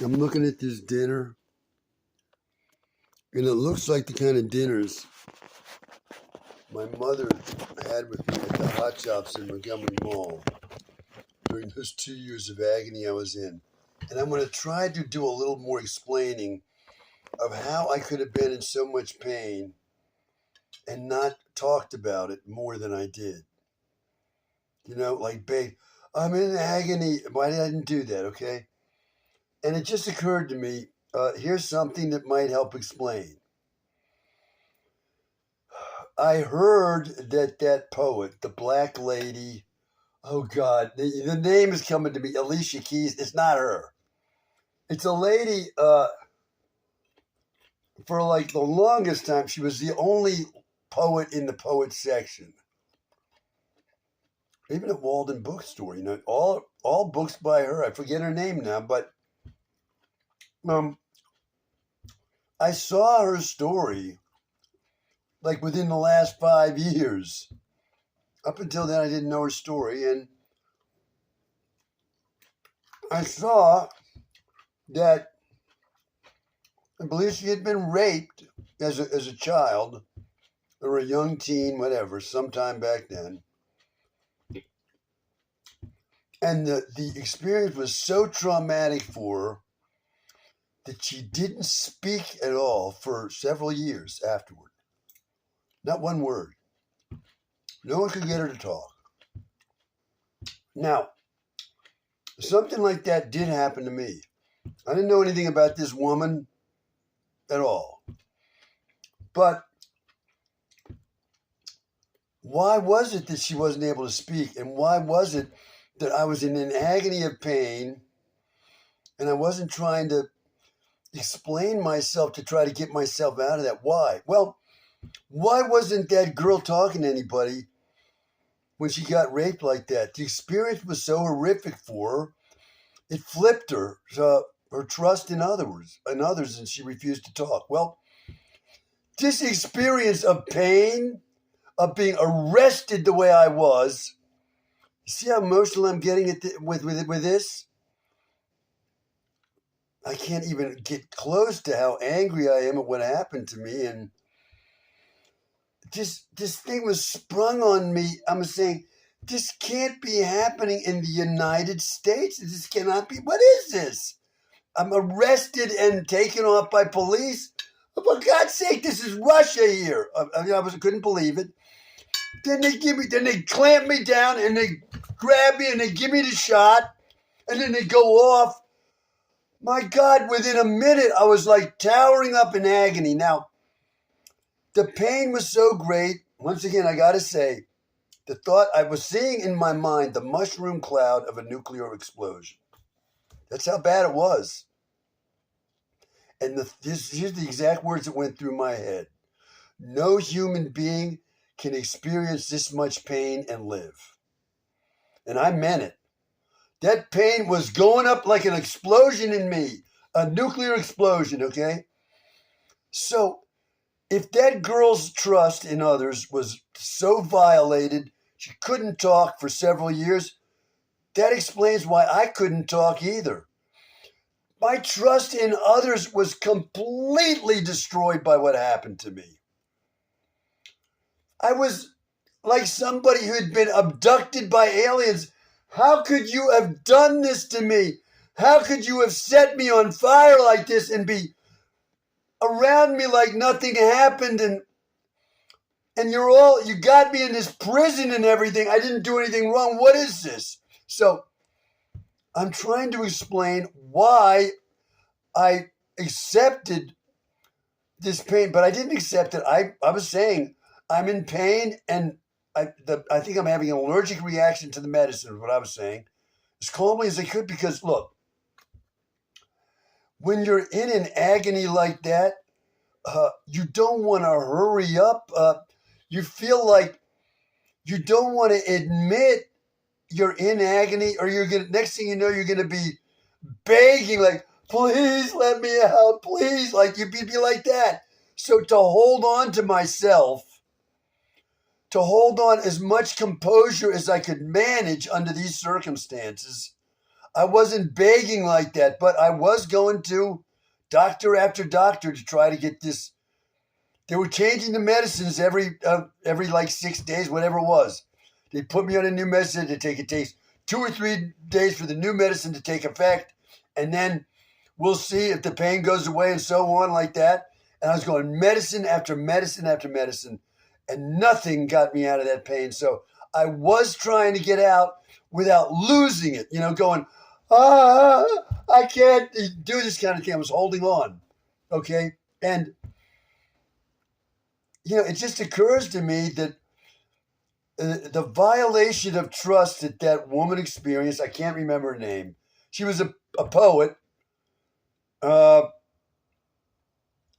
I'm looking at this dinner, and it looks like the kind of dinners my mother had with me at the hot shops in Montgomery Mall during those 2 years of agony I was in. And I'm going to try to do a little more explaining of how I could have been in so much pain and not talked about it more than I did. You know, like, babe, I'm in agony. Why did I didn't do that, okay? And it just occurred to me, here's something that might help explain. I heard that poet, the black lady, oh God, the name is coming to me, Alicia Keys. It's not her. It's a lady, for like the longest time, she was the only poet in the poet section. Even at Walden Bookstore, all books by her. I forget her name now, but I saw her story like within the last 5 years. Up until then, I didn't know her story, and I saw that I believe she had been raped as a child or a young teen, whatever, sometime back then. And the experience was so traumatic for her that she didn't speak at all for several years afterward. Not one word. No one could get her to talk. Now, something like that did happen to me. I didn't know anything about this woman at all. But why was it that she wasn't able to speak? And why was it that I was in an agony of pain and I wasn't trying to explain myself to try to get myself out of that? Why? Well, why wasn't that girl talking to anybody when she got raped like that? The experience was so horrific for her, it flipped her trust in others, and she refused to talk. Well, this experience of pain, of being arrested the way I was, you see how emotional I'm getting with this? I can't even get close to how angry I am at what happened to me, and this thing was sprung on me. I'm saying, this can't be happening in the United States. This cannot be. What is this? I'm arrested and taken off by police. For God's sake, this is Russia here. I couldn't believe it. Then they clamp me down and they grab me and they give me the shot and then they go off. My God, within a minute, I was like towering up in agony. Now, the pain was so great. Once again, I got to say, the thought I was seeing in my mind, the mushroom cloud of a nuclear explosion. That's how bad it was. And here's the exact words that went through my head. No human being can experience this much pain and live. And I meant it. That pain was going up like an explosion in me, a nuclear explosion, okay? So if that girl's trust in others was so violated, she couldn't talk for several years, that explains why I couldn't talk either. My trust in others was completely destroyed by what happened to me. I was like somebody who had been abducted by aliens. How could you have done this to me? How could you have set me on fire like this and be around me like nothing happened? And you got me in this prison and everything. I didn't do anything wrong. What is this? So I'm trying to explain why I accepted this pain, but I didn't accept it. I was saying I'm in pain and I think I'm having an allergic reaction to the medicine, is what I was saying, as calmly as I could, because look, when you're in an agony like that, you don't want to hurry up. You feel like you don't want to admit you're in agony, or next thing you know, you're gonna be begging, like, please let me out, please, like you'd be like that. So to hold on to myself, to hold on as much composure as I could manage under these circumstances, I wasn't begging like that, but I was going to doctor after doctor to try to get this. They were changing the medicines every like 6 days, whatever it was. They put me on a new medicine to take. It takes 2 or 3 days for the new medicine to take effect, and then we'll see if the pain goes away and so on like that. And I was going medicine after medicine after medicine, and nothing got me out of that pain. So I was trying to get out without losing it, going, I can't do this kind of thing. I was holding on, okay? And, it just occurs to me that the violation of trust that woman experienced, I can't remember her name. She was a poet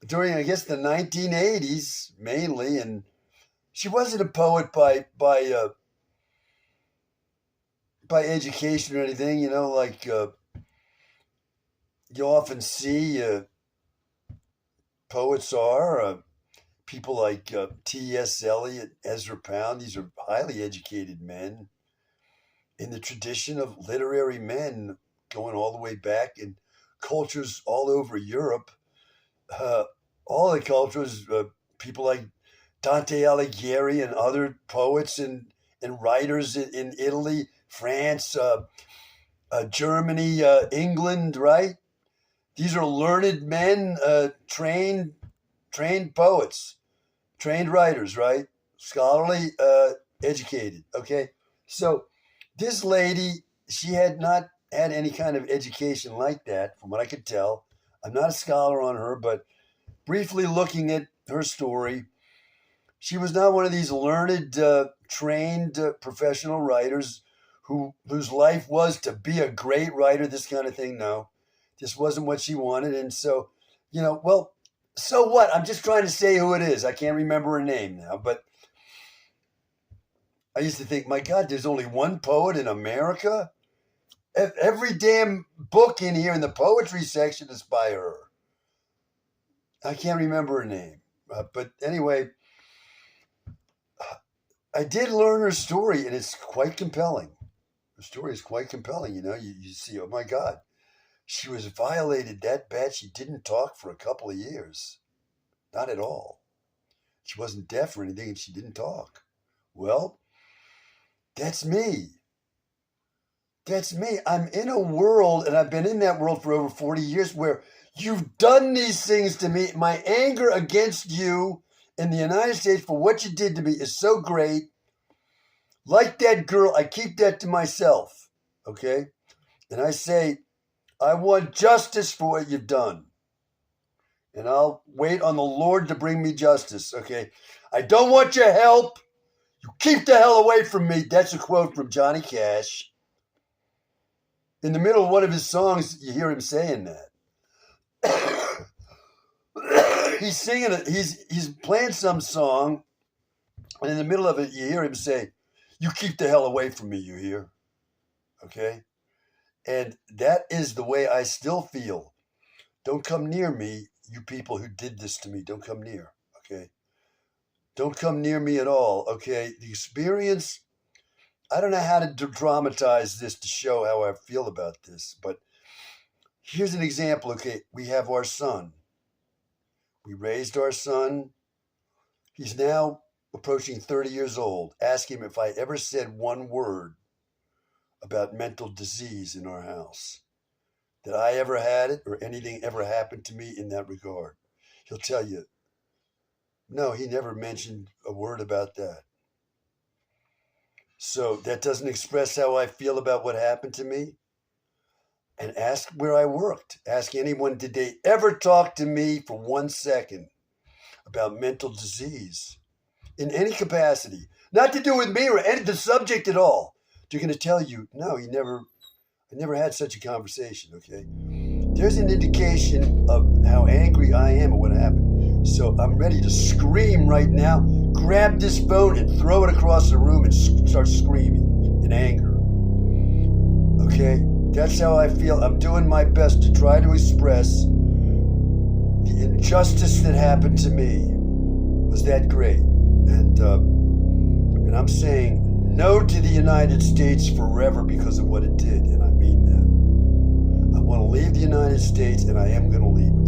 during, I guess, the 1980s mainly, and she wasn't a poet by education or anything, like you often see poets are. People like T.S. Eliot, Ezra Pound, these are highly educated men in the tradition of literary men going all the way back in cultures all over Europe. All the cultures, people like Dante Alighieri and other poets and writers in Italy, France, Germany, England, right? These are learned men, trained poets, trained writers, right? Scholarly, educated, okay? So this lady, she had not had any kind of education like that, from what I could tell. I'm not a scholar on her, but briefly looking at her story, she was not one of these learned, trained professional writers whose life was to be a great writer, this kind of thing. No, this wasn't what she wanted. And so, well, so what? I'm just trying to say who it is. I can't remember her name now, but I used to think, my God, there's only one poet in America? Every damn book in here in the poetry section is by her. I can't remember her name. But anyway, I did learn her story, and it's quite compelling. Her story is quite compelling. You see, oh my God, she was violated that bad. She didn't talk for a couple of years. Not at all. She wasn't deaf or anything, and she didn't talk. Well, that's me. That's me. I'm in a world, and I've been in that world for over 40 years, where you've done these things to me. My anger against you in the United States for what you did to me is so great. Like that girl, I keep that to myself, okay? And I say, I want justice for what you've done. And I'll wait on the Lord to bring me justice, okay? I don't want your help. You keep the hell away from me. That's a quote from Johnny Cash. In the middle of one of his songs, you hear him saying that. He's singing it. He's playing some song, and in the middle of it, you hear him say, "You keep the hell away from me, you hear?" Okay? And that is the way I still feel. Don't come near me, you people who did this to me. Don't come near, okay? Don't come near me at all, okay? The experience, I don't know how to dramatize this to show how I feel about this, but here's an example, okay? We have our son. We raised our son. He's now approaching 30 years old. Ask him if I ever said one word about mental disease in our house. Did I ever had it or anything ever happened to me in that regard? He'll tell you, no, he never mentioned a word about that. So that doesn't express how I feel about what happened to me. And ask where I worked. Ask anyone, did they ever talk to me for 1 second about mental disease in any capacity? Not to do with me or any the subject at all. They're going to tell you, no, I never had such a conversation, okay? There's an indication of how angry I am at what happened. So I'm ready to scream right now, grab this phone and throw it across the room and start screaming in anger. Okay? That's how I feel. I'm doing my best to try to express the injustice that happened to me was that great. And I'm saying no to the United States forever because of what it did, and I mean that. want to leave the United States, and I am going to leave.